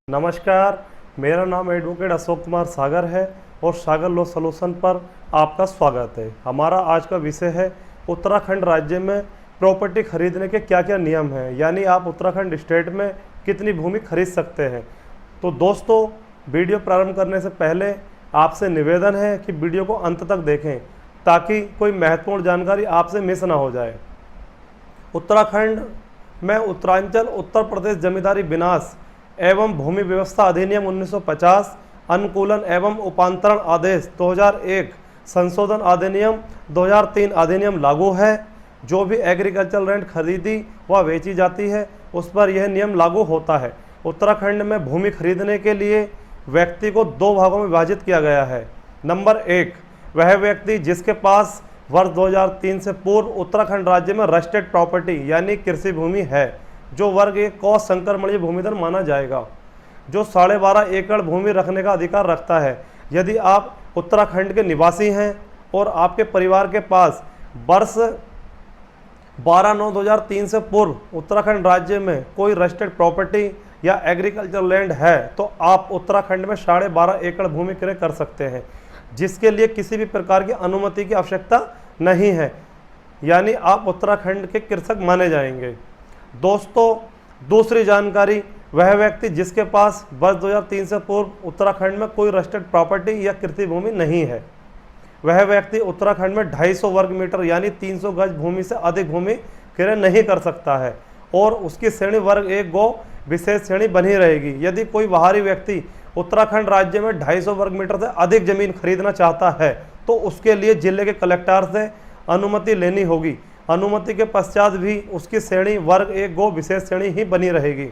नमस्कार, मेरा नाम एडवोकेट अशोक कुमार सागर है और सागर लॉ सॉल्यूशन पर आपका स्वागत है। हमारा आज का विषय है उत्तराखंड राज्य में प्रॉपर्टी खरीदने के क्या क्या नियम हैं, यानी आप उत्तराखंड स्टेट में कितनी भूमि खरीद सकते हैं। तो दोस्तों, वीडियो प्रारंभ करने से पहले आपसे निवेदन है कि वीडियो को अंत तक देखें ताकि कोई महत्वपूर्ण जानकारी आपसे मिस ना हो जाए। उत्तराखंड में उत्तरांचल उत्तर प्रदेश जमींदारी विनाश एवं भूमि व्यवस्था अधिनियम 1950, अनुकूलन एवं उपांतरण आदेश 2001, संशोधन अधिनियम 2003 अधिनियम लागू है। जो भी एग्रीकल्चर लैंड खरीदी व बेची जाती है उस पर यह नियम लागू होता है। उत्तराखंड में भूमि खरीदने के लिए व्यक्ति को दो भागों में विभाजित किया गया है। नंबर 1, वह व्यक्ति जिसके पास वर्ष 2003 से पूर्व उत्तराखंड राज्य में रजिस्टर्ड प्रॉपर्टी यानी कृषि भूमि है, जो वर्ग 1 क्रॉस संकरमणीय भूमिधर माना जाएगा, जो 12.5 एकड़ भूमि रखने का अधिकार रखता है। यदि आप उत्तराखंड के निवासी हैं और आपके परिवार के पास वर्ष 12/9/2003 से पूर्व उत्तराखंड राज्य में कोई रजिस्टर्ड प्रॉपर्टी या एग्रीकल्चर लैंड है तो आप उत्तराखंड में 12.5 एकड़ भूमि क्रय कर सकते हैं, जिसके लिए किसी भी प्रकार की अनुमति की आवश्यकता नहीं है, यानी आप उत्तराखंड के कृषक माने जाएंगे। दोस्तों, दूसरी जानकारी, वह व्यक्ति जिसके पास वर्ष 2003 से पूर्व उत्तराखंड में कोई रजिस्टर्ड प्रॉपर्टी या कृषि भूमि नहीं है, वह व्यक्ति उत्तराखंड में 250 वर्ग मीटर यानी 300 गज भूमि से अधिक भूमि क्रय नहीं कर सकता है और उसकी श्रेणी वर्ग 1 गो विशेष श्रेणी बनी रहेगी। यदि कोई बाहरी व्यक्ति उत्तराखंड राज्य में 250 वर्ग मीटर से अधिक जमीन खरीदना चाहता है तो उसके लिए जिले के कलेक्टर से अनुमति लेनी होगी। अनुमति के पश्चात भी उसकी श्रेणी वर्ग 1 गो विशेष श्रेणी ही बनी रहेगी।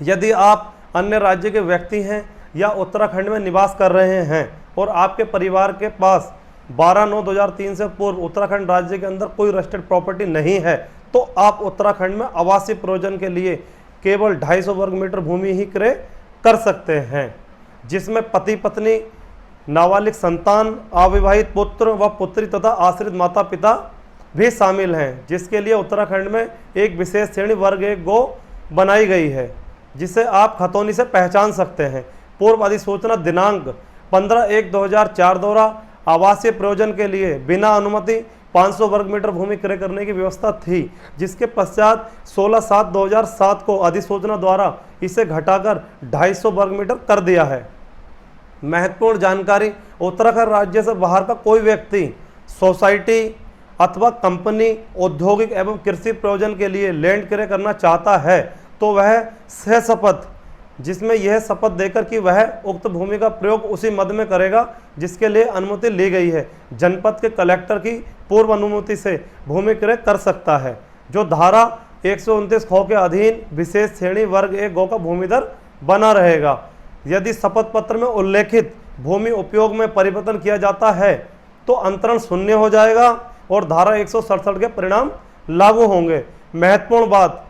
यदि आप अन्य राज्य के व्यक्ति हैं या उत्तराखंड में निवास कर रहे हैं और आपके परिवार के पास 12/9/2003 से पूर्व उत्तराखंड राज्य के अंदर कोई रजिस्टर्ड प्रॉपर्टी नहीं है तो आप उत्तराखंड में आवासीय प्रयोजन के लिए केवल 250 वर्ग मीटर भूमि ही क्रय कर सकते हैं, जिसमें पति पत्नी, नाबालिग संतान, अविवाहित पुत्र व पुत्री तथा आश्रित माता पिता भी शामिल हैं, जिसके लिए उत्तराखंड में एक विशेष श्रेणी वर्ग 1 गो बनाई गई है, जिसे आप खतौनी से पहचान सकते हैं। पूर्व अधिसूचना दिनांक 15/1/2004 द्वारा आवासीय प्रयोजन के लिए बिना अनुमति 500 वर्ग मीटर भूमि क्रय करने की व्यवस्था थी, जिसके पश्चात 16/7/2007 को अधिसूचना द्वारा इसे घटाकर 250 वर्ग मीटर कर दिया है। महत्वपूर्ण जानकारी, उत्तराखंड राज्य से बाहर का कोई व्यक्ति सोसाइटी अथवा कंपनी औद्योगिक एवं कृषि प्रयोजन के लिए लैंड क्रय करना चाहता है तो वह सह शपथ, जिसमें यह शपथ देकर कि वह उक्त भूमि का प्रयोग उसी मद में करेगा जिसके लिए अनुमति ली गई है, जनपद के कलेक्टर की पूर्व अनुमति से भूमि क्रय कर सकता है, जो धारा 129 ख के अधीन विशेष श्रेणी वर्ग 1 गो का भूमिधर बना रहेगा। यदि शपथ पत्र में उल्लेखित भूमि उपयोग में परिवर्तन किया जाता है तो अंतरण शून्य हो जाएगा और धारा 167 के परिणाम लागू होंगे। महत्वपूर्ण बात,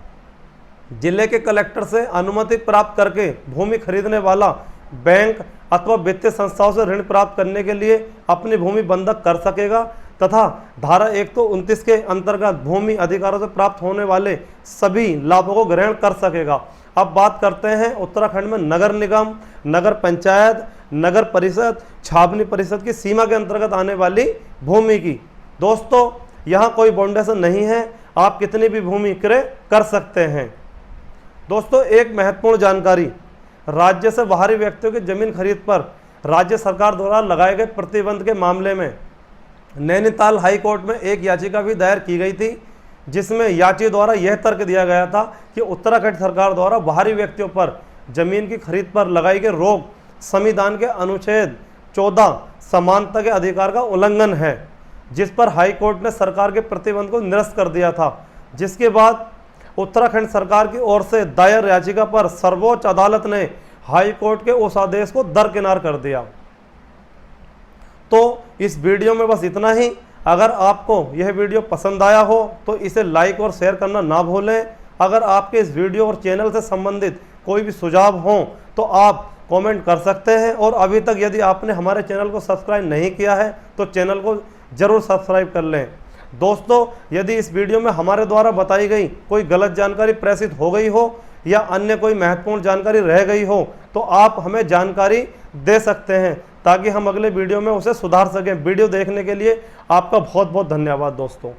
जिले के कलेक्टर से अनुमति प्राप्त करके भूमि खरीदने वाला बैंक अथवा वित्तीय संस्थाओं से ऋण प्राप्त करने के लिए अपनी भूमि बंधक कर सकेगा तथा धारा 129 के अंतर्गत भूमि अधिकारों से प्राप्त होने वाले सभी लाभों को ग्रहण कर सकेगा। अब बात करते हैं उत्तराखंड में नगर निगम, नगर पंचायत, नगर परिषद, छावनी परिषद की सीमा के अंतर्गत आने वाली भूमि की। दोस्तों, यहाँ कोई बाउंडेशन नहीं है, आप कितनी भी भूमि क्रय कर सकते हैं। दोस्तों, एक महत्वपूर्ण जानकारी, राज्य से बाहरी व्यक्तियों की जमीन खरीद पर राज्य सरकार द्वारा लगाए गए प्रतिबंध के मामले में नैनीताल हाई कोर्ट में एक याचिका भी दायर की गई थी, जिसमें याची द्वारा यह तर्क दिया गया था कि उत्तराखंड सरकार द्वारा बाहरी व्यक्तियों पर जमीन की खरीद पर लगाई गई रोक संविधान के अनुच्छेद 14 समानता के अधिकार का उल्लंघन है, जिस पर हाई कोर्ट ने सरकार के प्रतिबंध को निरस्त कर दिया था। जिसके बाद उत्तराखंड सरकार की ओर से दायर याचिका पर सर्वोच्च अदालत ने हाई कोर्ट के उस आदेश को दरकिनार कर दिया। तो इस वीडियो में बस इतना ही। अगर आपको यह वीडियो पसंद आया हो तो इसे लाइक और शेयर करना ना भूलें। अगर आपके इस वीडियो और चैनल से संबंधित कोई भी सुझाव हो तो आप कमेंट कर सकते हैं। और अभी तक यदि आपने हमारे चैनल को सब्सक्राइब नहीं किया है तो चैनल को ज़रूर सब्सक्राइब कर लें। दोस्तों, यदि इस वीडियो में हमारे द्वारा बताई गई कोई गलत जानकारी प्रेषित हो गई हो या अन्य कोई महत्वपूर्ण जानकारी रह गई हो तो आप हमें जानकारी दे सकते हैं ताकि हम अगले वीडियो में उसे सुधार सकें। वीडियो देखने के लिए आपका बहुत बहुत धन्यवाद दोस्तों।